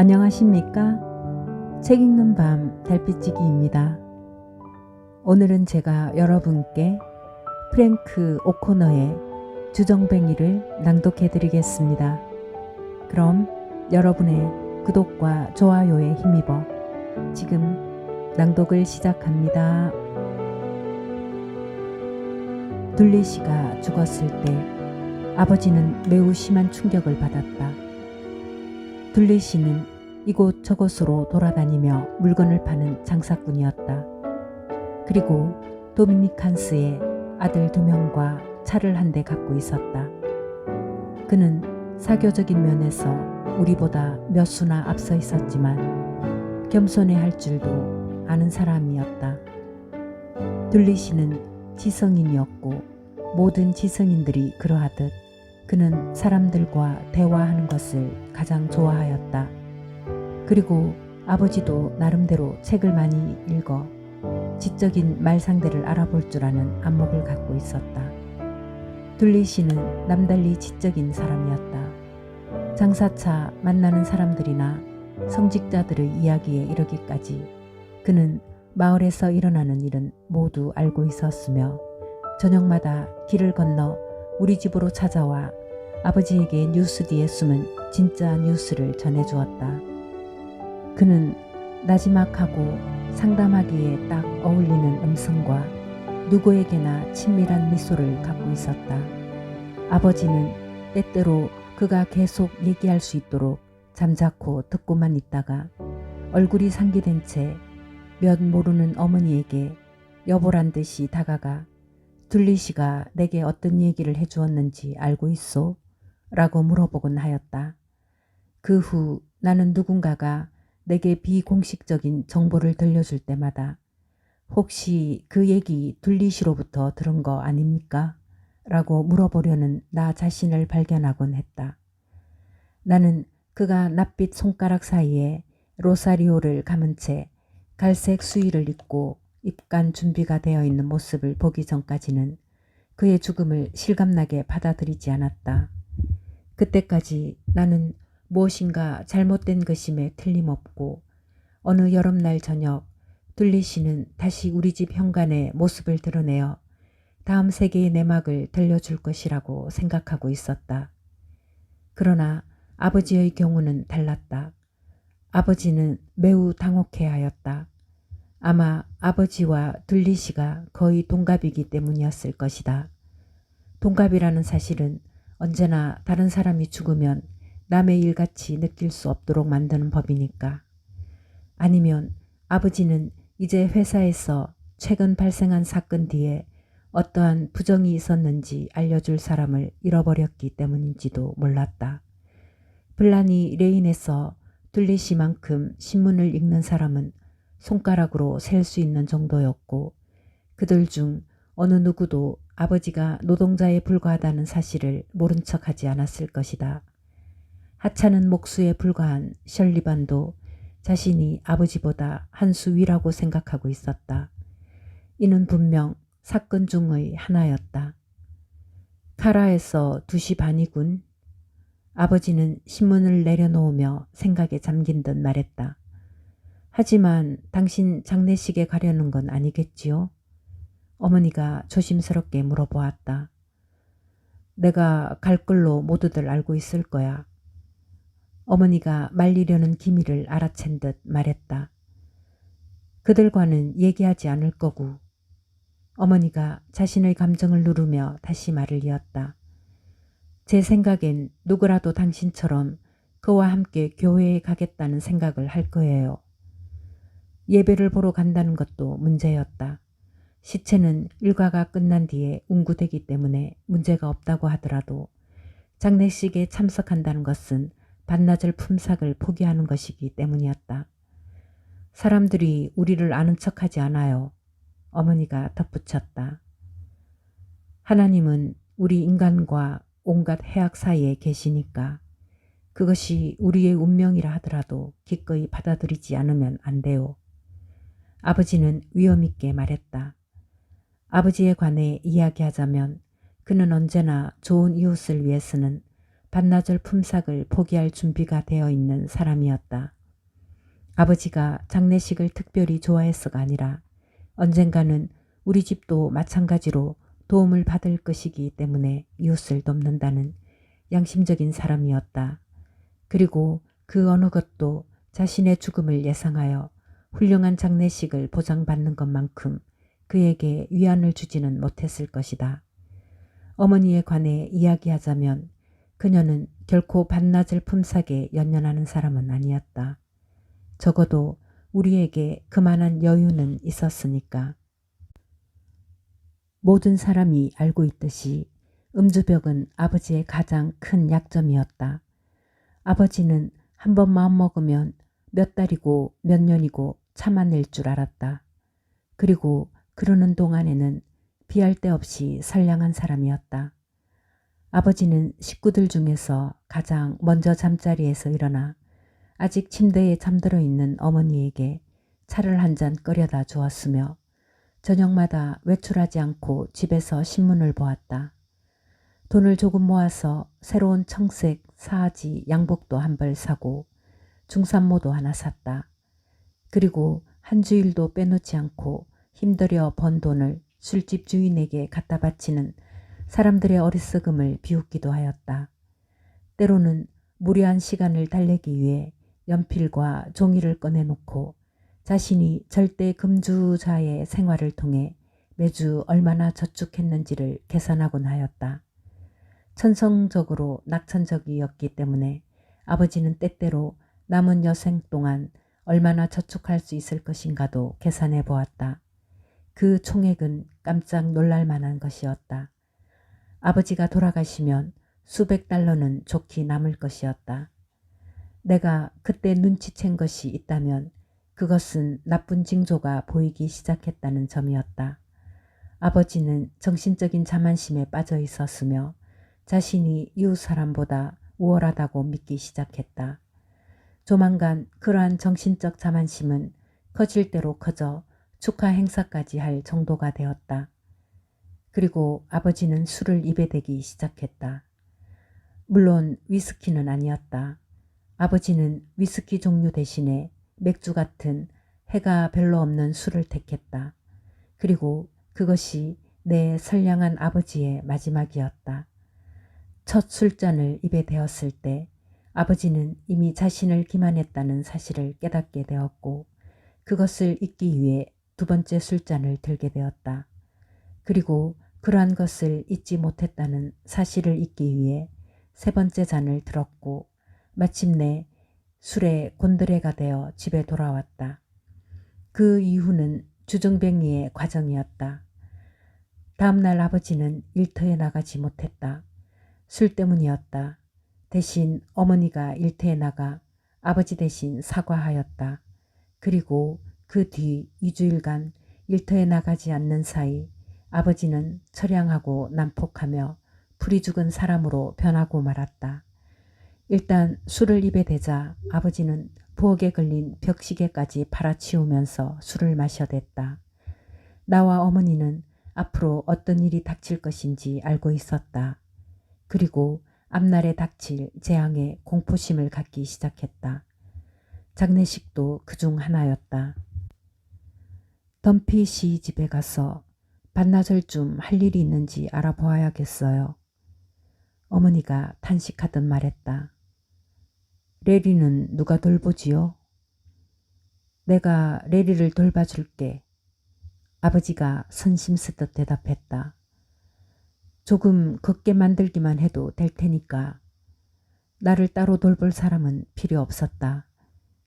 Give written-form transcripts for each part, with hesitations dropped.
안녕하십니까? 책 읽는 밤 달빛지기입니다. 오늘은 제가 여러분께 프랭크 오코너의 주정뱅이를 낭독해 드리겠습니다. 그럼 여러분의 구독과 좋아요에 힘입어 지금 낭독을 시작합니다. 둘리시가 죽었을 때 아버지는 매우 심한 충격을 받았다. 둘리시는 이곳저곳으로 돌아다니며 물건을 파는 장사꾼이었다. 그리고 도미니칸스의 아들 2명과 차를 한 대 갖고 있었다. 그는 사교적인 면에서 우리보다 몇 수나 앞서 있었지만 겸손해할 줄도 아는 사람이었다. 둘리시는 지성인이었고 모든 지성인들이 그러하듯 그는 사람들과 대화하는 것을 가장 좋아하였다. 그리고 아버지도 나름대로 책을 많이 읽어 지적인 말상대를 알아볼 줄 아는 안목을 갖고 있었다. 둘리시는 남달리 지적인 사람이었다. 장사차 만나는 사람들이나 성직자들의 이야기에 이르기까지 그는 마을에서 일어나는 일은 모두 알고 있었으며 저녁마다 길을 건너 우리 집으로 찾아와 아버지에게 뉴스 뒤에 숨은 진짜 뉴스를 전해주었다. 그는 나지막하고 상담하기에 딱 어울리는 음성과 누구에게나 친밀한 미소를 갖고 있었다. 아버지는 때때로 그가 계속 얘기할 수 있도록 잠자코 듣고만 있다가 얼굴이 상기된 채 몇 모르는 어머니에게 여보란 듯이 다가가 둘리시가 내게 어떤 얘기를 해주었는지 알고 있소? 라고 물어보곤 하였다. 그 후 나는 누군가가 내게 비공식적인 정보를 들려줄 때마다 혹시 그 얘기 둘리시로부터 들은 거 아닙니까? 라고 물어보려는 나 자신을 발견하곤 했다. 나는 그가 낯빛 손가락 사이에 로사리오를 감은 채 갈색 수의를 입고 입간 준비가 되어 있는 모습을 보기 전까지는 그의 죽음을 실감나게 받아들이지 않았다. 그때까지 나는 무엇인가 잘못된 것임에 틀림없고 어느 여름날 저녁 둘리시는 다시 우리 집 현관에 모습을 드러내어 다음 세계의 내막을 들려줄 것이라고 생각하고 있었다. 그러나 아버지의 경우는 달랐다. 아버지는 매우 당혹해하였다. 아마 아버지와 둘리시가 거의 동갑이기 때문이었을 것이다. 동갑이라는 사실은 언제나 다른 사람이 죽으면 남의 일같이 느낄 수 없도록 만드는 법이니까. 아니면 아버지는 이제 회사에서 최근 발생한 사건 뒤에 어떠한 부정이 있었는지 알려줄 사람을 잃어버렸기 때문인지도 몰랐다. 블라니 레인에서 둘리시만큼 신문을 읽는 사람은 손가락으로 셀 수 있는 정도였고 그들 중 어느 누구도 아버지가 노동자에 불과하다는 사실을 모른 척하지 않았을 것이다. 하찮은 목수에 불과한 셜리반도 자신이 아버지보다 한 수 위라고 생각하고 있었다. 이는 분명 사건 중의 하나였다. 카라에서 2시 반이군. 아버지는 신문을 내려놓으며 생각에 잠긴 듯 말했다. 하지만 당신 장례식에 가려는 건 아니겠지요? 어머니가 조심스럽게 물어보았다. 내가 갈 걸로 모두들 알고 있을 거야. 어머니가 말리려는 기미를 알아챈 듯 말했다. 그들과는 얘기하지 않을 거고. 어머니가 자신의 감정을 누르며 다시 말을 이었다. 제 생각엔 누구라도 당신처럼 그와 함께 교회에 가겠다는 생각을 할 거예요. 예배를 보러 간다는 것도 문제였다. 시체는 일과가 끝난 뒤에 운구되기 때문에 문제가 없다고 하더라도 장례식에 참석한다는 것은 반나절 품삯을 포기하는 것이기 때문이었다. 사람들이 우리를 아는 척하지 않아요. 어머니가 덧붙였다. 하나님은 우리 인간과 온갖 해악 사이에 계시니까 그것이 우리의 운명이라 하더라도 기꺼이 받아들이지 않으면 안 돼요. 아버지는 위험 있게 말했다. 아버지에 관해 이야기하자면 그는 언제나 좋은 이웃을 위해서는 반나절 품삯을 포기할 준비가 되어 있는 사람이었다. 아버지가 장례식을 특별히 좋아해서가 아니라 언젠가는 우리 집도 마찬가지로 도움을 받을 것이기 때문에 이웃을 돕는다는 양심적인 사람이었다. 그리고 그 어느 것도 자신의 죽음을 예상하여 훌륭한 장례식을 보장받는 것만큼 그에게 위안을 주지는 못했을 것이다. 어머니에 관해 이야기하자면 그녀는 결코 반나절 품삯에 연연하는 사람은 아니었다. 적어도 우리에게 그만한 여유는 있었으니까. 모든 사람이 알고 있듯이 음주벽은 아버지의 가장 큰 약점이었다. 아버지는 한번 마음먹으면 몇 달이고 몇 년이고 참아낼 줄 알았다. 그리고 그러는 동안에는 비할 데 없이 선량한 사람이었다. 아버지는 식구들 중에서 가장 먼저 잠자리에서 일어나 아직 침대에 잠들어 있는 어머니에게 차를 한 잔 끓여다 주었으며 저녁마다 외출하지 않고 집에서 신문을 보았다. 돈을 조금 모아서 새로운 청색 사아지 양복도 한 벌 사고 중산모도 하나 샀다. 그리고 한 주일도 빼놓지 않고 힘들여 번 돈을 술집 주인에게 갖다 바치는 사람들의 어리석음을 비웃기도 하였다. 때로는 무료한 시간을 달래기 위해 연필과 종이를 꺼내놓고 자신이 절대 금주자의 생활을 통해 매주 얼마나 저축했는지를 계산하곤 하였다. 천성적으로 낙천적이었기 때문에 아버지는 때때로 남은 여생 동안 얼마나 저축할 수 있을 것인가도 계산해 보았다. 그 총액은 깜짝 놀랄 만한 것이었다. 아버지가 돌아가시면 수백 달러는 좋게 남을 것이었다. 내가 그때 눈치챈 것이 있다면 그것은 나쁜 징조가 보이기 시작했다는 점이었다. 아버지는 정신적인 자만심에 빠져 있었으며 자신이 이웃 사람보다 우월하다고 믿기 시작했다. 조만간 그러한 정신적 자만심은 커질 대로 커져 축하 행사까지 할 정도가 되었다. 그리고 아버지는 술을 입에 대기 시작했다. 물론 위스키는 아니었다. 아버지는 위스키 종류 대신에 맥주 같은 해가 별로 없는 술을 택했다. 그리고 그것이 내 선량한 아버지의 마지막이었다. 첫 술잔을 입에 대었을 때 아버지는 이미 자신을 기만했다는 사실을 깨닫게 되었고 그것을 잊기 위해 두 번째 술잔을 들게 되었다. 그리고 그러한 것을 잊지 못했다는 사실을 잊기 위해 세 번째 잔을 들었고 마침내 술에 곤드레가 되어 집에 돌아왔다. 그 이후는 주정뱅이의 과정이었다. 다음날 아버지는 일터에 나가지 못했다. 술 때문이었다. 대신 어머니가 일터에 나가 아버지 대신 사과하였다. 그리고 그 뒤 2주일간 일터에 나가지 않는 사이 아버지는 처량하고 난폭하며 풀이 죽은 사람으로 변하고 말았다. 일단 술을 입에 대자 아버지는 부엌에 걸린 벽시계까지 팔아치우면서 술을 마셔댔다. 나와 어머니는 앞으로 어떤 일이 닥칠 것인지 알고 있었다. 그리고 앞날에 닥칠 재앙에 공포심을 갖기 시작했다. 장례식도 그중 하나였다. 덤피 씨 집에 가서 반나절쯤 할 일이 있는지 알아보아야겠어요. 어머니가 탄식하듯 말했다. 레리는 누가 돌보지요? 내가 레리를 돌봐줄게. 아버지가 선심쓰듯 대답했다. 조금 걷게 만들기만 해도 될 테니까. 나를 따로 돌볼 사람은 필요 없었다.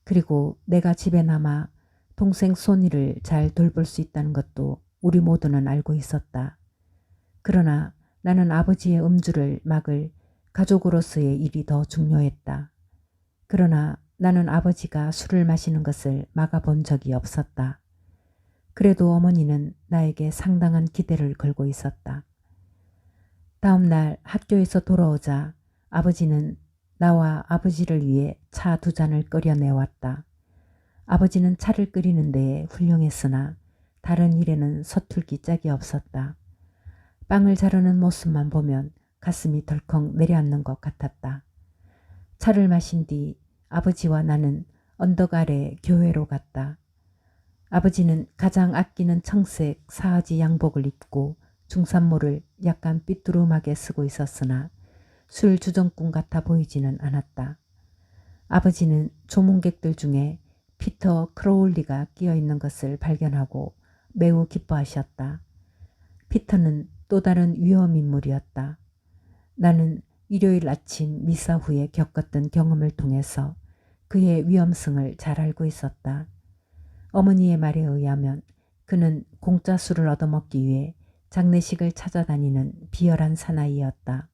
그리고 내가 집에 남아 동생 소니를 잘 돌볼 수 있다는 것도 우리 모두는 알고 있었다. 그러나 나는 아버지의 음주를 막을 가족으로서의 일이 더 중요했다. 그러나 나는 아버지가 술을 마시는 것을 막아본 적이 없었다. 그래도 어머니는 나에게 상당한 기대를 걸고 있었다. 다음 날 학교에서 돌아오자 아버지는 나와 아버지를 위해 차 2잔을 끓여내왔다. 아버지는 차를 끓이는 데에 훌륭했으나 다른 일에는 서툴기 짝이 없었다. 빵을 자르는 모습만 보면 가슴이 덜컥 내려앉는 것 같았다. 차를 마신 뒤 아버지와 나는 언덕 아래 교회로 갔다. 아버지는 가장 아끼는 청색 사하지 양복을 입고 중산모를 약간 삐뚤음하게 쓰고 있었으나 술 주정꾼 같아 보이지는 않았다. 아버지는 조문객들 중에 피터 크로울리가 끼어 있는 것을 발견하고 매우 기뻐하셨다. 피터는 또 다른 위험 인물이었다. 나는 일요일 아침 미사 후에 겪었던 경험을 통해서 그의 위험성을 잘 알고 있었다. 어머니의 말에 의하면 그는 공짜 술을 얻어먹기 위해 장례식을 찾아다니는 비열한 사나이였다.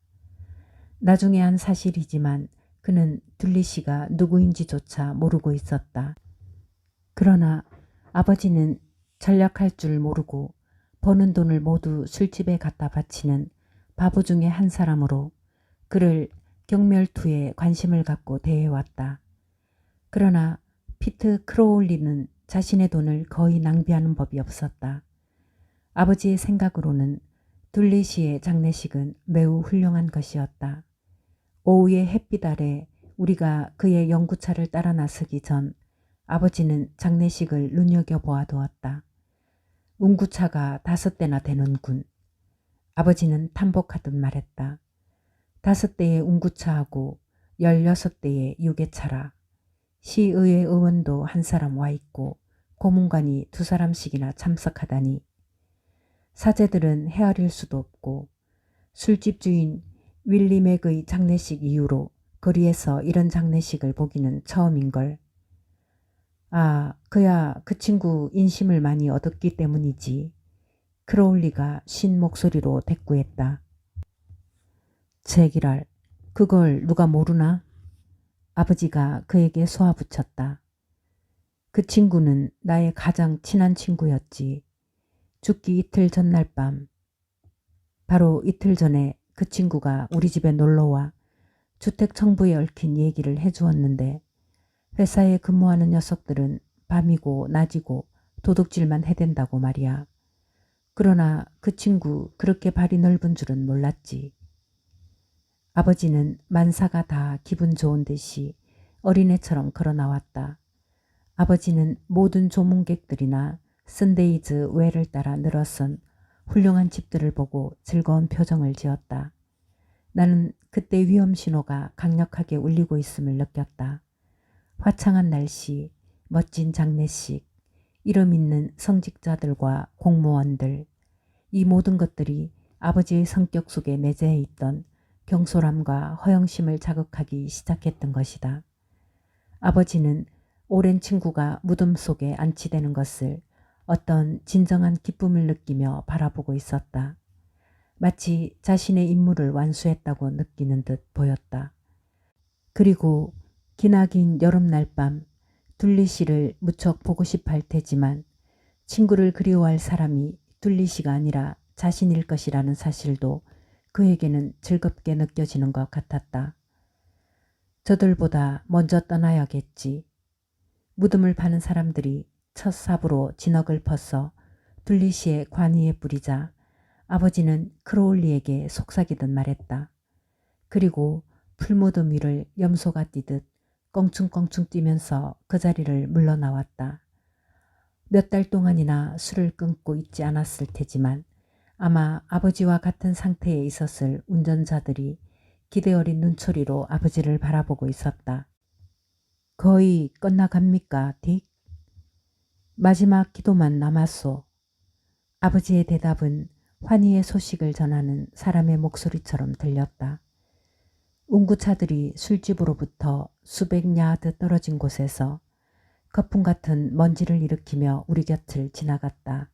나중에 한 사실이지만 그는 둘리 씨가 누구인지조차 모르고 있었다. 그러나 아버지는 전략할 줄 모르고 버는 돈을 모두 술집에 갖다 바치는 바보 중에 한 사람으로 그를 경멸투에 관심을 갖고 대해왔다. 그러나 피트 크로울리는 자신의 돈을 거의 낭비하는 법이 없었다. 아버지의 생각으로는 둘리 씨의 장례식은 매우 훌륭한 것이었다. 오후의 햇빛 아래 우리가 그의 연구차를 따라 나서기 전 아버지는 장례식을 눈여겨보아두었다. 운구차가 5대나 되는군. 아버지는 탐복하듯 말했다. 5대의 운구차하고 16대의 유계차라. 시의회 의원도 한 사람 와 있고 고문관이 2사람씩이나 참석하다니. 사제들은 헤아릴 수도 없고 술집 주인 윌리 맥의 장례식 이후로 거리에서 이런 장례식을 보기는 처음인걸. 아, 그야 그 친구 인심을 많이 얻었기 때문이지. 크로울리가 쉰 목소리로 대꾸했다. 제기랄, 그걸 누가 모르나? 아버지가 그에게 쏘아붙였다. 그 친구는 나의 가장 친한 친구였지. 죽기 이틀 전날 밤. 바로 이틀 전에 그 친구가 우리 집에 놀러와 주택 청부에 얽힌 얘기를 해주었는데 회사에 근무하는 녀석들은 밤이고 낮이고 도둑질만 해댄다고 말이야. 그러나 그 친구 그렇게 발이 넓은 줄은 몰랐지. 아버지는 만사가 다 기분 좋은 듯이 어린애처럼 걸어 나왔다. 아버지는 모든 조문객들이나 선데이즈 외를 따라 늘어선 훌륭한 집들을 보고 즐거운 표정을 지었다. 나는 그때 위험 신호가 강력하게 울리고 있음을 느꼈다. 화창한 날씨, 멋진 장례식, 이름 있는 성직자들과 공무원들, 이 모든 것들이 아버지의 성격 속에 내재해 있던 경솔함과 허영심을 자극하기 시작했던 것이다. 아버지는 오랜 친구가 무덤 속에 안치되는 것을 어떤 진정한 기쁨을 느끼며 바라보고 있었다. 마치 자신의 임무를 완수했다고 느끼는 듯 보였다. 그리고 기나긴 여름날 밤 둘리 씨를 무척 보고 싶어 할 테지만 친구를 그리워할 사람이 둘리 씨가 아니라 자신일 것이라는 사실도 그에게는 즐겁게 느껴지는 것 같았다. 저들보다 먼저 떠나야겠지. 무덤을 파는 사람들이 첫 삽으로 진흙을 퍼서 둘리 씨의 관위에 뿌리자 아버지는 크로울리에게 속삭이듯 말했다. 그리고 풀무덤 위를 염소가 뛰듯 껑충껑충 뛰면서 그 자리를 물러나왔다. 몇 달 동안이나 술을 끊고 있지 않았을 테지만 아마 아버지와 같은 상태에 있었을 운전자들이 기대 어린 눈초리로 아버지를 바라보고 있었다. 거의 끝나갑니까, 딕? 마지막 기도만 남았소. 아버지의 대답은 환희의 소식을 전하는 사람의 목소리처럼 들렸다. 운구차들이 술집으로부터 수백 야드 떨어진 곳에서 거품 같은 먼지를 일으키며 우리 곁을 지나갔다.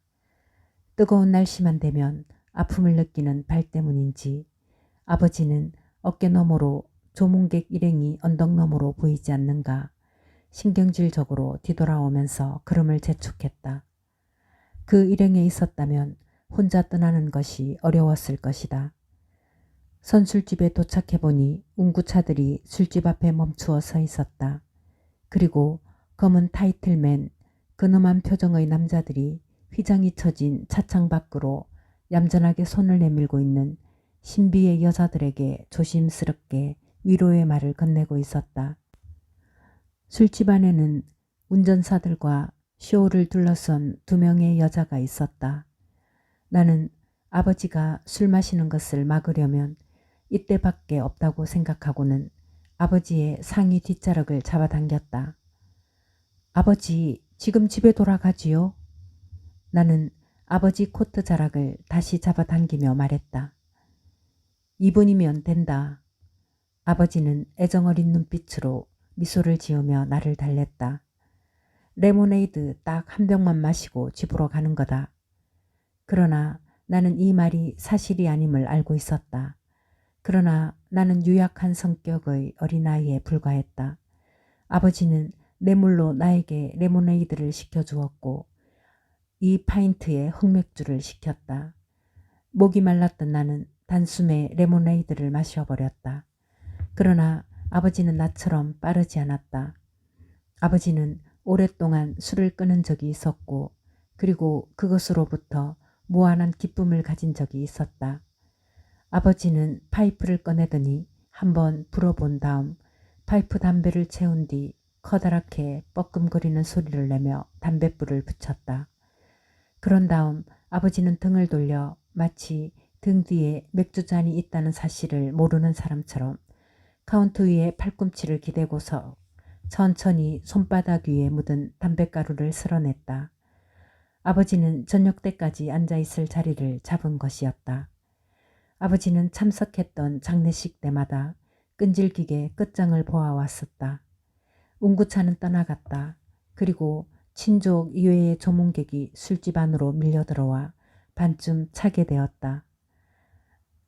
뜨거운 날씨만 되면 아픔을 느끼는 발 때문인지 아버지는 어깨 너머로 조문객 일행이 언덕 너머로 보이지 않는가 신경질적으로 뒤돌아오면서 걸음을 재촉했다. 그 일행에 있었다면 혼자 떠나는 것이 어려웠을 것이다. 선술집에 도착해보니 운구차들이 술집 앞에 멈추어 서 있었다. 그리고 검은 타이틀맨, 근엄한 표정의 남자들이 휘장이 쳐진 차창 밖으로 얌전하게 손을 내밀고 있는 신비의 여자들에게 조심스럽게 위로의 말을 건네고 있었다. 술집 안에는 운전사들과 쇼를 둘러선 2명의 여자가 있었다. 나는 아버지가 술 마시는 것을 막으려면 이때밖에 없다고 생각하고는 아버지의 상의 뒷자락을 잡아당겼다. 아버지, 지금 집에 돌아가지요? 나는 아버지 코트 자락을 다시 잡아당기며 말했다. 2분이면 된다. 아버지는 애정어린 눈빛으로 미소를 지으며 나를 달랬다. 레모네이드 딱 1병만 마시고 집으로 가는 거다. 그러나 나는 이 말이 사실이 아님을 알고 있었다. 그러나 나는 유약한 성격의 어린아이에 불과했다. 아버지는 뇌물로 나에게 레모네이드를 시켜주었고 2파인트의 흑맥주를 시켰다. 목이 말랐던 나는 단숨에 레모네이드를 마셔버렸다. 그러나 아버지는 나처럼 빠르지 않았다. 아버지는 오랫동안 술을 끊은 적이 있었고 그리고 그것으로부터 무한한 기쁨을 가진 적이 있었다. 아버지는 파이프를 꺼내더니 한번 불어본 다음 파이프 담배를 채운 뒤 커다랗게 뻐끔거리는 소리를 내며 담뱃불을 붙였다. 그런 다음 아버지는 등을 돌려 마치 등 뒤에 맥주잔이 있다는 사실을 모르는 사람처럼 카운터 위에 팔꿈치를 기대고서 천천히 손바닥 위에 묻은 담뱃가루를 쓸어냈다. 아버지는 저녁 때까지 앉아있을 자리를 잡은 것이었다. 아버지는 참석했던 장례식 때마다 끈질기게 끝장을 보아왔었다. 운구차는 떠나갔다. 그리고 친족 이외의 조문객이 술집 안으로 밀려들어와 반쯤 차게 되었다.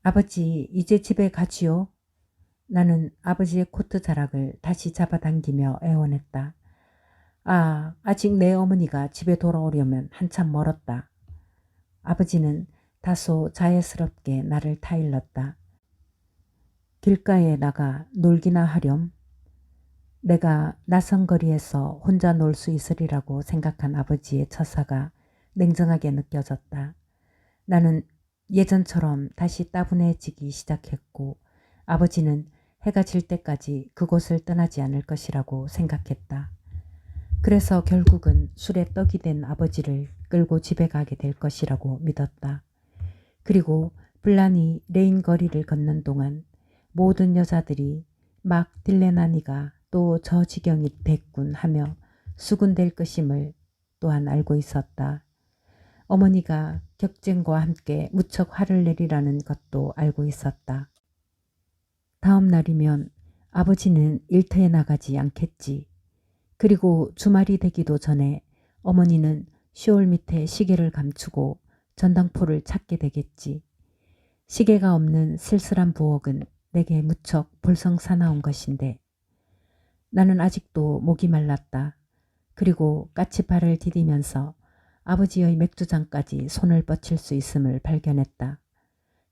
아버지, 이제 집에 가지요? 나는 아버지의 코트 자락을 다시 잡아당기며 애원했다. 아, 아직 내 어머니가 집에 돌아오려면 한참 멀었다. 아버지는 다소 자애스럽게 나를 타일렀다. 길가에 나가 놀기나 하렴. 내가 낯선 거리에서 혼자 놀 수 있으리라고 생각한 아버지의 처사가 냉정하게 느껴졌다. 나는 예전처럼 다시 따분해지기 시작했고 아버지는 해가 질 때까지 그곳을 떠나지 않을 것이라고 생각했다. 그래서 결국은 술에 떡이 된 아버지를 끌고 집에 가게 될 것이라고 믿었다. 그리고 블란이 레인 거리를 걷는 동안 모든 여자들이 막 딜레나니가 또 저 지경이 됐군 하며 수군될 것임을 또한 알고 있었다. 어머니가 격쟁과 함께 무척 화를 내리라는 것도 알고 있었다. 다음 날이면 아버지는 일터에 나가지 않겠지. 그리고 주말이 되기도 전에 어머니는 셔울 밑에 시계를 감추고 전당포를 찾게 되겠지. 시계가 없는 쓸쓸한 부엌은 내게 무척 볼성사나운 것인데 나는 아직도 목이 말랐다. 그리고 까치발을 디디면서 아버지의 맥주잔까지 손을 뻗칠 수 있음을 발견했다.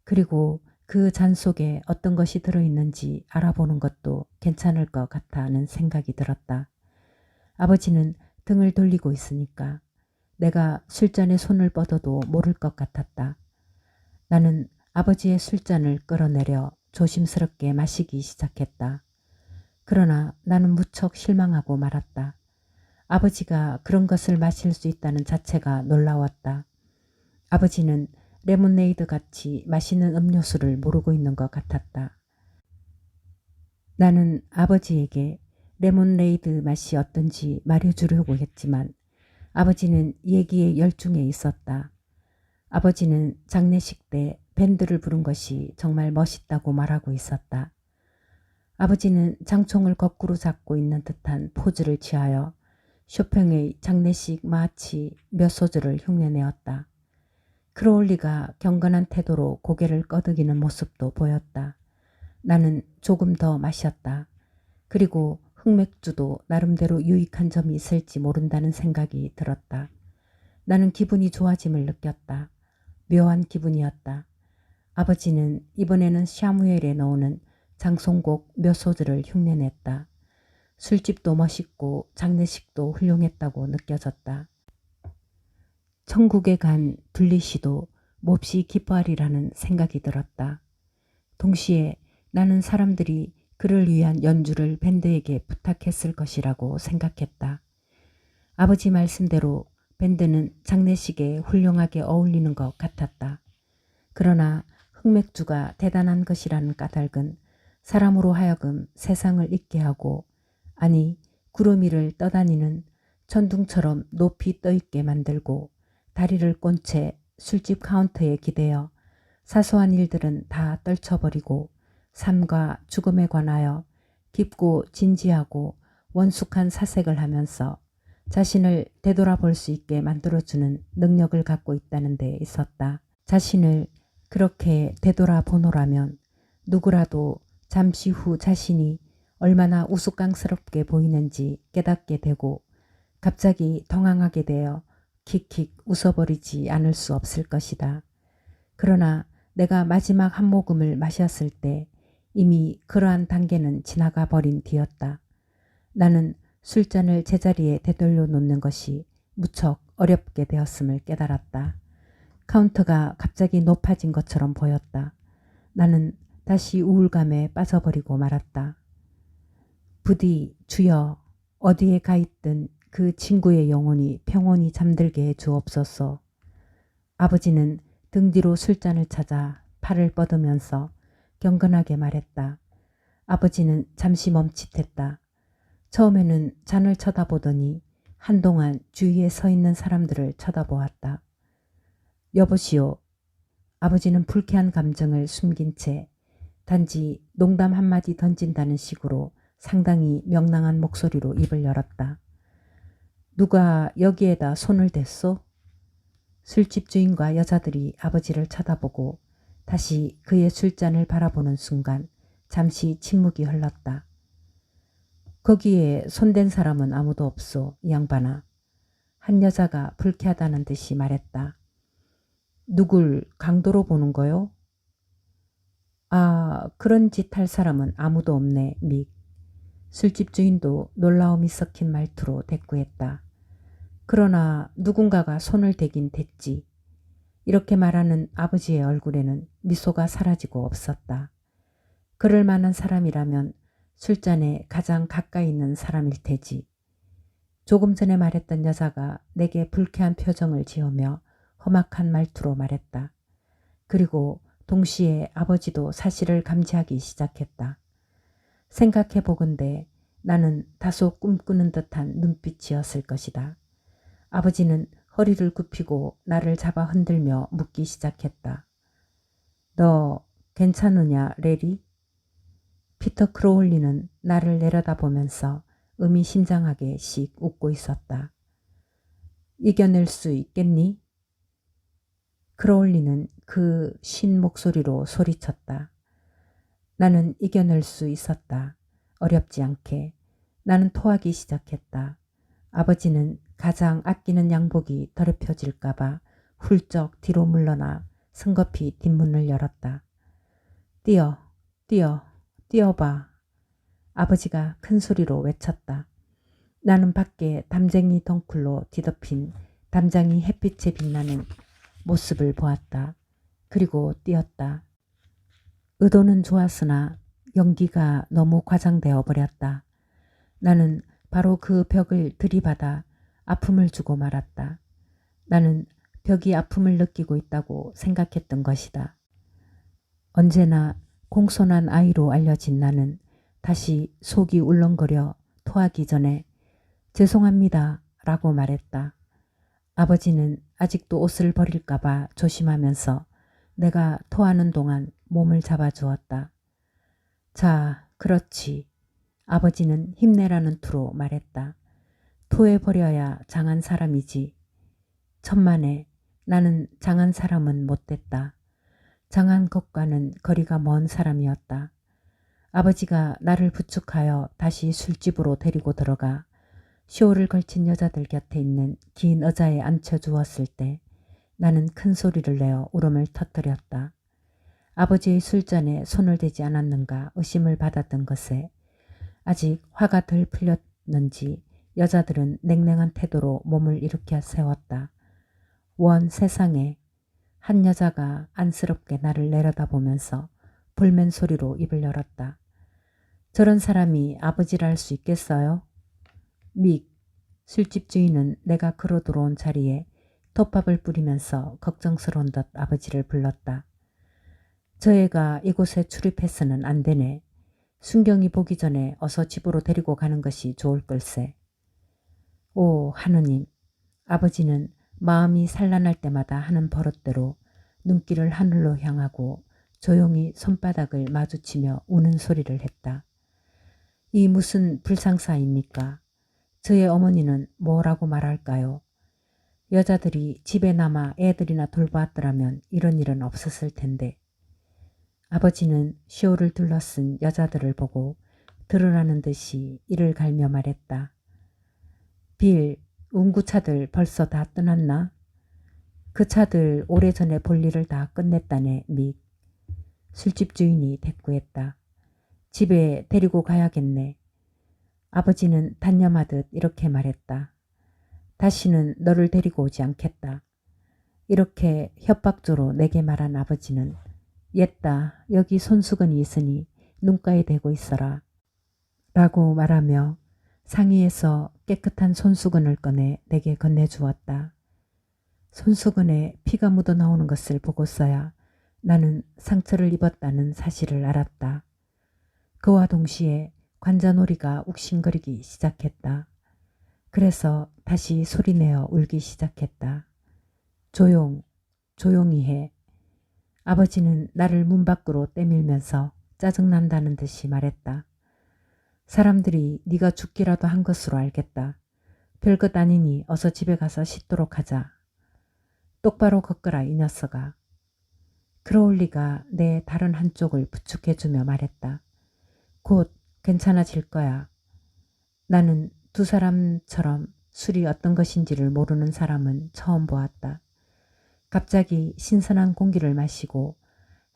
그리고 그 잔 속에 어떤 것이 들어있는지 알아보는 것도 괜찮을 것 같다는 생각이 들었다. 아버지는 등을 돌리고 있으니까 내가 술잔에 손을 뻗어도 모를 것 같았다. 나는 아버지의 술잔을 끌어내려 조심스럽게 마시기 시작했다. 그러나 나는 무척 실망하고 말았다. 아버지가 그런 것을 마실 수 있다는 자체가 놀라웠다. 아버지는 레모네이드 같이 맛있는 음료수를 모르고 있는 것 같았다. 나는 아버지에게 레모네이드 맛이 어떤지 말해주려고 했지만 아버지는 얘기에 열중해 있었다. 아버지는 장례식 때 밴드를 부른 것이 정말 멋있다고 말하고 있었다. 아버지는 장총을 거꾸로 잡고 있는 듯한 포즈를 취하여 쇼팽의 장례식 마치 몇 소절을 흉내내었다. 크로울리가 경건한 태도로 고개를 끄덕이는 모습도 보였다. 나는 조금 더 마셨다. 그리고 흑맥주도 나름대로 유익한 점이 있을지 모른다는 생각이 들었다. 나는 기분이 좋아짐을 느꼈다. 묘한 기분이었다. 아버지는 이번에는 샤무엘에 나오는 장송곡 몇 소절을 흉내냈다. 술집도 멋있고 장례식도 훌륭했다고 느껴졌다. 천국에 간 둘리시도 몹시 기뻐하리라는 생각이 들었다. 동시에 나는 사람들이 그를 위한 연주를 밴드에게 부탁했을 것이라고 생각했다. 아버지 말씀대로 밴드는 장례식에 훌륭하게 어울리는 것 같았다. 그러나 흑맥주가 대단한 것이라는 까닭은 사람으로 하여금 세상을 잊게 하고, 아니 구름 위를 떠다니는 천둥처럼 높이 떠있게 만들고, 다리를 꼰 채 술집 카운터에 기대어 사소한 일들은 다 떨쳐버리고 삶과 죽음에 관하여 깊고 진지하고 원숙한 사색을 하면서 자신을 되돌아볼 수 있게 만들어주는 능력을 갖고 있다는 데 있었다. 자신을 그렇게 되돌아보노라면 누구라도 잠시 후 자신이 얼마나 우스꽝스럽게 보이는지 깨닫게 되고 갑자기 당황하게 되어 킥킥 웃어버리지 않을 수 없을 것이다. 그러나 내가 마지막 한 모금을 마셨을 때 이미 그러한 단계는 지나가 버린 뒤였다. 나는 술잔을 제자리에 되돌려 놓는 것이 무척 어렵게 되었음을 깨달았다. 카운터가 갑자기 높아진 것처럼 보였다. 나는 다시 우울감에 빠져버리고 말았다. 부디 주여, 어디에 가 있든 그 친구의 영혼이 평온히 잠들게 해 주옵소서. 아버지는 등 뒤로 술잔을 찾아 팔을 뻗으면서 경건하게 말했다. 아버지는 잠시 멈칫했다. 처음에는 잔을 쳐다보더니 한동안 주위에 서 있는 사람들을 쳐다보았다. 여보시오. 아버지는 불쾌한 감정을 숨긴 채 단지 농담 한마디 던진다는 식으로 상당히 명랑한 목소리로 입을 열었다. 누가 여기에다 손을 댔소? 술집 주인과 여자들이 아버지를 쳐다보고 다시 그의 술잔을 바라보는 순간 잠시 침묵이 흘렀다. 거기에 손댄 사람은 아무도 없소, 이 양반아. 한 여자가 불쾌하다는 듯이 말했다. 누굴 강도로 보는 거요? 아, 그런 짓 할 사람은 아무도 없네, 믹. 술집 주인도 놀라움이 섞인 말투로 대꾸했다. 그러나 누군가가 손을 대긴 댔지. 이렇게 말하는 아버지의 얼굴에는 미소가 사라지고 없었다. 그럴 만한 사람이라면 술잔에 가장 가까이 있는 사람일 테지. 조금 전에 말했던 여자가 내게 불쾌한 표정을 지으며 험악한 말투로 말했다. 그리고 동시에 아버지도 사실을 감지하기 시작했다. 생각해 보건대 나는 다소 꿈꾸는 듯한 눈빛이었을 것이다. 아버지는 허리를 굽히고 나를 잡아 흔들며 묻기 시작했다. 너 괜찮으냐, 레리? 피터 크로울리는 나를 내려다보면서 의미심장하게 씩 웃고 있었다. 이겨낼 수 있겠니? 크로울리는 그 쉰 목소리로 소리쳤다. 나는 이겨낼 수 있었다. 어렵지 않게. 나는 토하기 시작했다. 아버지는 가장 아끼는 양복이 더럽혀질까봐 훌쩍 뒤로 물러나 성급히 뒷문을 열었다. 뛰어, 뛰어, 뛰어봐. 아버지가 큰 소리로 외쳤다. 나는 밖에 담쟁이 덩쿨로 뒤덮인 담장이 햇빛에 빛나는 모습을 보았다. 그리고 뛰었다. 의도는 좋았으나 연기가 너무 과장되어 버렸다. 나는 바로 그 벽을 들이받아 아픔을 주고 말았다. 나는 벽이 아픔을 느끼고 있다고 생각했던 것이다. 언제나 공손한 아이로 알려진 나는 다시 속이 울렁거려 토하기 전에 죄송합니다 라고 말했다. 아버지는 아직도 옷을 버릴까봐 조심하면서 내가 토하는 동안 몸을 잡아주었다. 자, 그렇지. 아버지는 힘내라는 투로 말했다. 토해버려야 장한 사람이지. 천만에 나는 장한 사람은 못됐다. 장한 것과는 거리가 먼 사람이었다. 아버지가 나를 부축하여 다시 술집으로 데리고 들어가 쇼를 걸친 여자들 곁에 있는 긴 의자에 앉혀주었을 때 나는 큰 소리를 내어 울음을 터뜨렸다. 아버지의 술잔에 손을 대지 않았는가 의심을 받았던 것에 아직 화가 덜 풀렸는지 여자들은 냉랭한 태도로 몸을 일으켜 세웠다. 원 세상에. 한 여자가 안쓰럽게 나를 내려다보면서 볼멘 소리로 입을 열었다. 저런 사람이 아버지라 할 수 있겠어요? 믹, 술집 주인은 내가 걸어 들어온 자리에 톱밥을 뿌리면서 걱정스러운 듯 아버지를 불렀다. 저 애가 이곳에 출입해서는 안 되네. 순경이 보기 전에 어서 집으로 데리고 가는 것이 좋을 걸세. 오 하느님. 아버지는 마음이 산란할 때마다 하는 버릇대로 눈길을 하늘로 향하고 조용히 손바닥을 마주치며 우는 소리를 했다. 이 무슨 불상사입니까? 저의 어머니는 뭐라고 말할까요? 여자들이 집에 남아 애들이나 돌보았더라면 이런 일은 없었을 텐데. 아버지는 시오를 둘러쓴 여자들을 보고 드러나는 듯이 이를 갈며 말했다. 빌, 운구차들 벌써 다 떠났나? 그 차들 오래전에 볼 일을 다 끝냈다네, 믹. 술집 주인이 대꾸했다. 집에 데리고 가야겠네. 아버지는 단념하듯 이렇게 말했다. 다시는 너를 데리고 오지 않겠다. 이렇게 협박조로 내게 말한 아버지는 옛다 여기 손수건이 있으니 눈가에 대고 있어라 라고 말하며 상의에서 깨끗한 손수건을 꺼내 내게 건네주었다. 손수건에 피가 묻어나오는 것을 보고서야 나는 상처를 입었다는 사실을 알았다. 그와 동시에 관자놀이가 욱신거리기 시작했다. 그래서 다시 소리내어 울기 시작했다. 조용히 해. 아버지는 나를 문 밖으로 떼밀면서 짜증난다는 듯이 말했다. 사람들이 네가 죽기라도 한 것으로 알겠다. 별것 아니니 어서 집에 가서 씻도록 하자. 똑바로 걷거라 이 녀석아. 크로울리가 내 다른 한쪽을 부축해주며 말했다. 곧 괜찮아질 거야. 나는 두 사람처럼 술이 어떤 것인지를 모르는 사람은 처음 보았다. 갑자기 신선한 공기를 마시고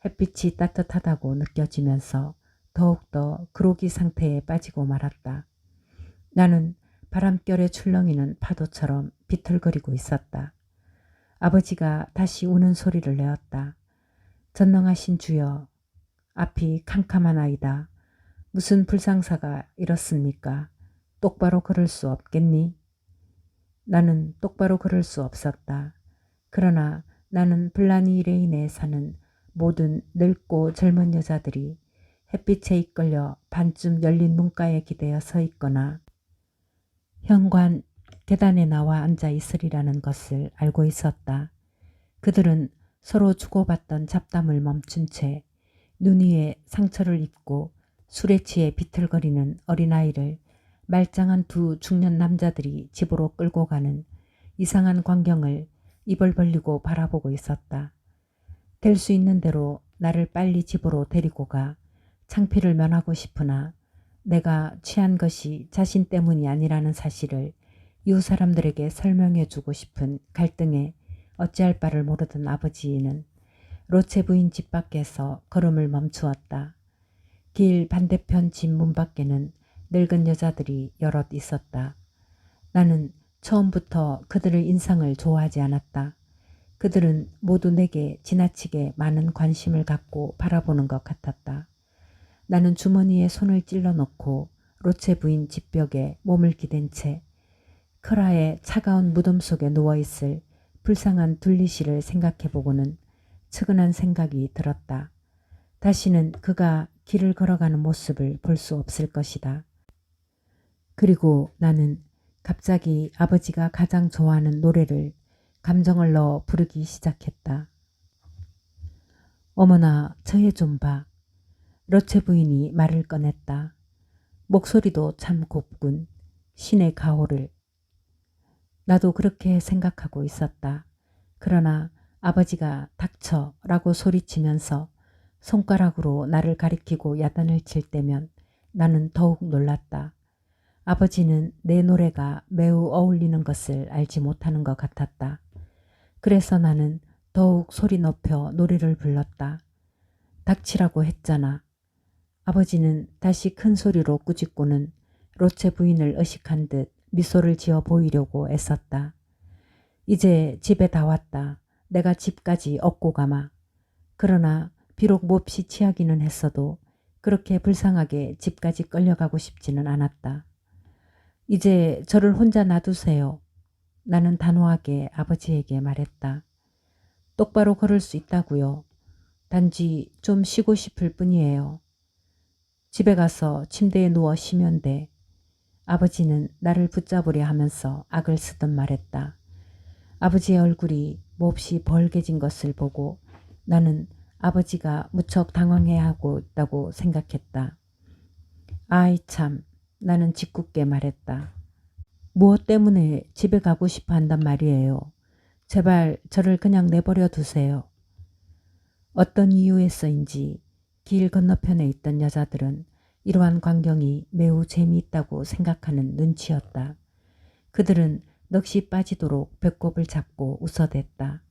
햇빛이 따뜻하다고 느껴지면서 더욱더 그로기 상태에 빠지고 말았다. 나는 바람결에 출렁이는 파도처럼 비틀거리고 있었다. 아버지가 다시 우는 소리를 내었다. 전능하신 주여, 앞이 캄캄하나이다. 무슨 불상사가 이렇습니까? 똑바로 걸을 수 없겠니? 나는 똑바로 걸을 수 없었다. 그러나 나는 블라니 레인에 사는 모든 늙고 젊은 여자들이 햇빛에 이끌려 반쯤 열린 문가에 기대어 서 있거나 현관 계단에 나와 앉아 있으리라는 것을 알고 있었다. 그들은 서로 주고받던 잡담을 멈춘 채 눈 위에 상처를 입고 술에 취해 비틀거리는 어린아이를 말짱한 두 중년 남자들이 집으로 끌고 가는 이상한 광경을 입을 벌리고 바라보고 있었다. 될 수 있는 대로 나를 빨리 집으로 데리고 가 창피를 면하고 싶으나 내가 취한 것이 자신 때문이 아니라는 사실을 이웃 사람들에게 설명해 주고 싶은 갈등에 어찌할 바를 모르던 아버지는 로체 부인 집 밖에서 걸음을 멈추었다. 길 반대편 집 문 밖에는 늙은 여자들이 여럿 있었다. 나는 처음부터 그들의 인상을 좋아하지 않았다. 그들은 모두 내게 지나치게 많은 관심을 갖고 바라보는 것 같았다. 나는 주머니에 손을 찔러 넣고 로체 부인 집벽에 몸을 기댄 채 크라의 차가운 무덤 속에 누워있을 불쌍한 둘리시를 생각해보고는 측은한 생각이 들었다. 다시는 그가 길을 걸어가는 모습을 볼 수 없을 것이다. 그리고 나는 갑자기 아버지가 가장 좋아하는 노래를 감정을 넣어 부르기 시작했다. 어머나 저애 좀 봐. 러체 부인이 말을 꺼냈다. 목소리도 참 곱군. 신의 가호를. 나도 그렇게 생각하고 있었다. 그러나 아버지가 닥쳐 라고 소리치면서 손가락으로 나를 가리키고 야단을 칠 때면 나는 더욱 놀랐다. 아버지는 내 노래가 매우 어울리는 것을 알지 못하는 것 같았다. 그래서 나는 더욱 소리 높여 노래를 불렀다. 닥치라고 했잖아. 아버지는 다시 큰 소리로 꾸짖고는 로체 부인을 의식한 듯 미소를 지어 보이려고 애썼다. 이제 집에 다 왔다. 내가 집까지 업고 가마. 그러나 비록 몹시 취하기는 했어도 그렇게 불쌍하게 집까지 끌려가고 싶지는 않았다. 이제 저를 혼자 놔두세요. 나는 단호하게 아버지에게 말했다. 똑바로 걸을 수 있다고요. 단지 좀 쉬고 싶을 뿐이에요. 집에 가서 침대에 누워 쉬면 돼. 아버지는 나를 붙잡으려 하면서 악을 쓰듯 말했다. 아버지의 얼굴이 몹시 벌개진 것을 보고 나는 아버지가 무척 당황해하고 있다고 생각했다. 아이 참, 나는 짓궂게 말했다. 무엇 때문에 집에 가고 싶어 한단 말이에요. 제발 저를 그냥 내버려 두세요. 어떤 이유에서인지 길 건너편에 있던 여자들은 이러한 광경이 매우 재미있다고 생각하는 눈치였다. 그들은 넋이 빠지도록 배꼽을 잡고 웃어댔다.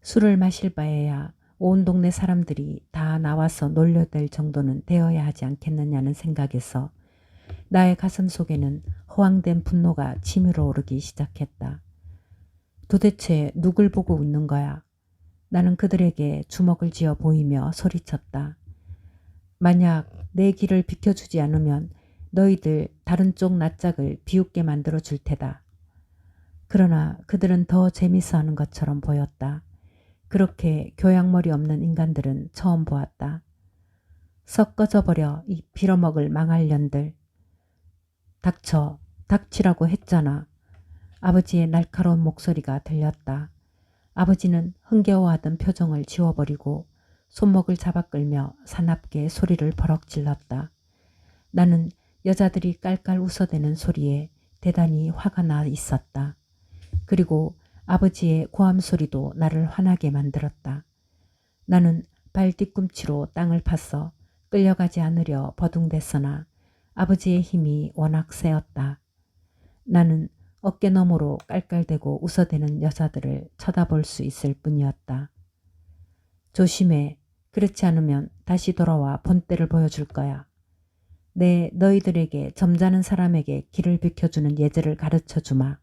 술을 마실 바에야 온 동네 사람들이 다 나와서 놀려댈 정도는 되어야 하지 않겠느냐는 생각에서 나의 가슴 속에는 허황된 분노가 치밀어 오르기 시작했다. 도대체 누굴 보고 웃는 거야? 나는 그들에게 주먹을 쥐어 보이며 소리쳤다. 만약 내 길을 비켜주지 않으면 너희들 다른 쪽 낯짝을 비웃게 만들어 줄 테다. 그러나 그들은 더 재밌어하는 것처럼 보였다. 그렇게 교양머리 없는 인간들은 처음 보았다. 썩 꺼져버려 이 빌어먹을 망할년들. 닥쳐, 닥치라고 했잖아. 아버지의 날카로운 목소리가 들렸다. 아버지는 흥겨워하던 표정을 지워버리고 손목을 잡아 끌며 사납게 소리를 버럭 질렀다. 나는 여자들이 깔깔 웃어대는 소리에 대단히 화가 나 있었다. 그리고 아버지의 고함 소리도 나를 화나게 만들었다. 나는 발 뒤꿈치로 땅을 팠어 끌려가지 않으려 버둥댔으나 아버지의 힘이 워낙 세었다. 나는 어깨너머로 깔깔대고 웃어대는 여자들을 쳐다볼 수 있을 뿐이었다. 조심해. 그렇지 않으면 다시 돌아와 본때를 보여줄 거야. 내 너희들에게 점잖은 사람에게 길을 비켜주는 예절을 가르쳐주마.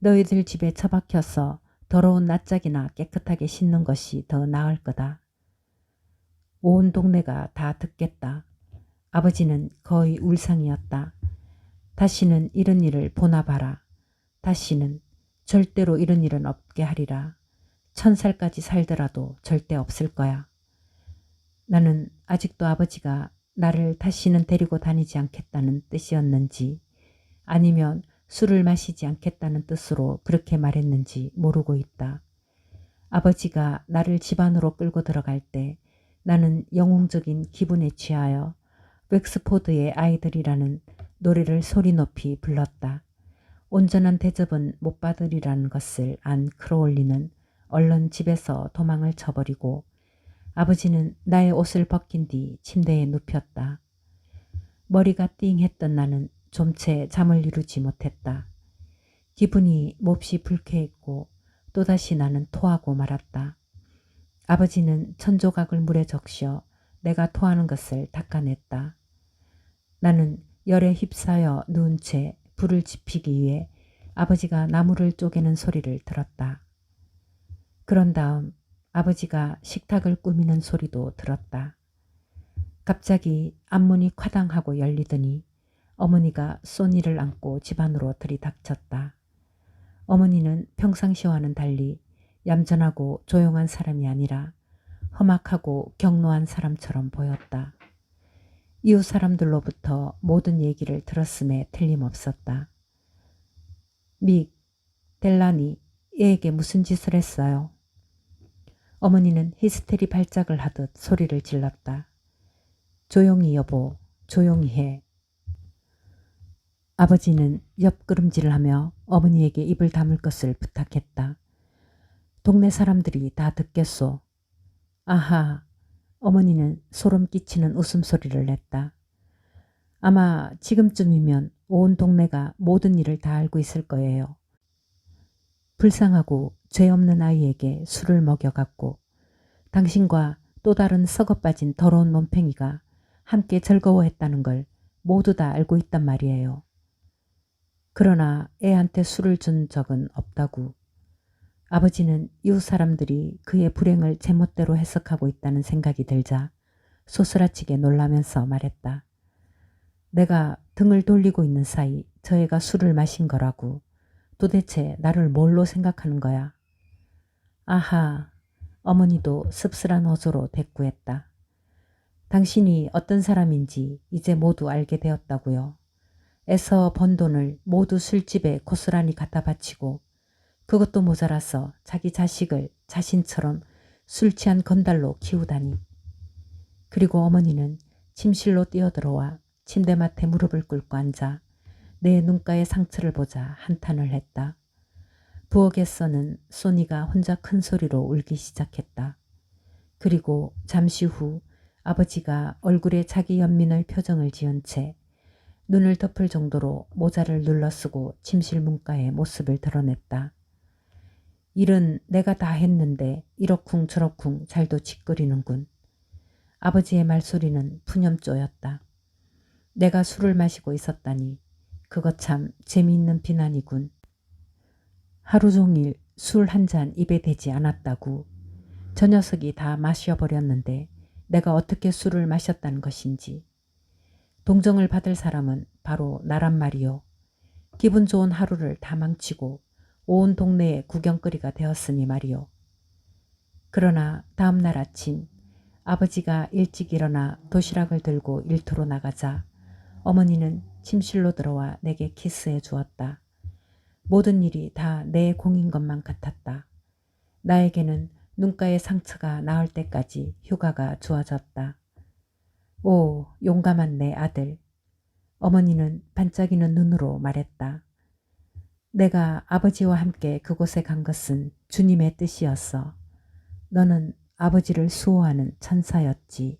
너희들 집에 처박혀서 더러운 낯짝이나 깨끗하게 씻는 것이 더 나을 거다. 온 동네가 다 듣겠다. 아버지는 거의 울상이었다. 다시는 이런 일을 보나 봐라. 다시는 절대로 이런 일은 없게 하리라. 1000살까지 살더라도 절대 없을 거야. 나는 아직도 아버지가 나를 다시는 데리고 다니지 않겠다는 뜻이었는지 아니면 술을 마시지 않겠다는 뜻으로 그렇게 말했는지 모르고 있다. 아버지가 나를 집 안으로 끌고 들어갈 때 나는 영웅적인 기분에 취하여 웩스포드의 아이들이라는 노래를 소리 높이 불렀다. 온전한 대접은 못 받으리라는 것을 안 크로올리는 얼른 집에서 도망을 쳐버리고 아버지는 나의 옷을 벗긴 뒤 침대에 눕혔다. 머리가 띵했던 나는 좀채 잠을 이루지 못했다. 기분이 몹시 불쾌했고 또다시 나는 토하고 말았다. 아버지는 천조각을 물에 적셔 내가 토하는 것을 닦아냈다. 나는 열에 휩싸여 누운 채 불을 지피기 위해 아버지가 나무를 쪼개는 소리를 들었다. 그런 다음 아버지가 식탁을 꾸미는 소리도 들었다. 갑자기 앞문이 콰당하고 열리더니 어머니가 소니를 안고 집 안으로 들이닥쳤다. 어머니는 평상시와는 달리 얌전하고 조용한 사람이 아니라 험악하고 경노한 사람처럼 보였다. 이웃 사람들로부터 모든 얘기를 들었음에 틀림없었다. 믹, 델라니, 얘에게 무슨 짓을 했어요? 어머니는 히스테리 발작을 하듯 소리를 질렀다. 조용히 여보, 조용히 해. 아버지는 옆구름질을 하며 어머니에게 입을 다물 것을 부탁했다. 동네 사람들이 다 듣겠소. 아하, 어머니는 소름 끼치는 웃음소리를 냈다. 아마 지금쯤이면 온 동네가 모든 일을 다 알고 있을 거예요. 불쌍하고 죄 없는 아이에게 술을 먹여갖고 당신과 또 다른 썩어빠진 더러운 놈팽이가 함께 즐거워했다는 걸 모두 다 알고 있단 말이에요. 그러나 애한테 술을 준 적은 없다고. 아버지는 이웃 사람들이 그의 불행을 제멋대로 해석하고 있다는 생각이 들자 소스라치게 놀라면서 말했다. 내가 등을 돌리고 있는 사이 저 애가 술을 마신 거라고. 도대체 나를 뭘로 생각하는 거야? 아하, 어머니도 씁쓸한 어조로 대꾸했다. 당신이 어떤 사람인지 이제 모두 알게 되었다고요. 애써 번 돈을 모두 술집에 고스란히 갖다 바치고 그것도 모자라서 자기 자식을 자신처럼 술 취한 건달로 키우다니. 그리고 어머니는 침실로 뛰어들어와 침대맡에 무릎을 꿇고 앉아 내 눈가의 상처를 보자 한탄을 했다. 부엌에서는 소니가 혼자 큰 소리로 울기 시작했다. 그리고 잠시 후 아버지가 얼굴에 자기 연민의 표정을 지은 채 눈을 덮을 정도로 모자를 눌러쓰고 침실 문가에 모습을 드러냈다. 일은 내가 다 했는데 이러쿵 저러쿵 잘도 짓거리는군. 아버지의 말소리는 푸념조였다. 내가 술을 마시고 있었다니 그거 참 재미있는 비난이군. 하루 종일 술 한 잔 입에 대지 않았다고. 저 녀석이 다 마셔버렸는데 내가 어떻게 술을 마셨다는 것인지. 동정을 받을 사람은 바로 나란 말이요. 기분 좋은 하루를 다 망치고 온 동네에 구경거리가 되었으니 말이요. 그러나 다음 날 아침 아버지가 일찍 일어나 도시락을 들고 일터로 나가자 어머니는 침실로 들어와 내게 키스해 주었다. 모든 일이 다 내 공인 것만 같았다. 나에게는 눈가의 상처가 나을 때까지 휴가가 주어졌다. 오, 용감한 내 아들. 어머니는 반짝이는 눈으로 말했다. 내가 아버지와 함께 그곳에 간 것은 주님의 뜻이었어. 너는 아버지를 수호하는 천사였지.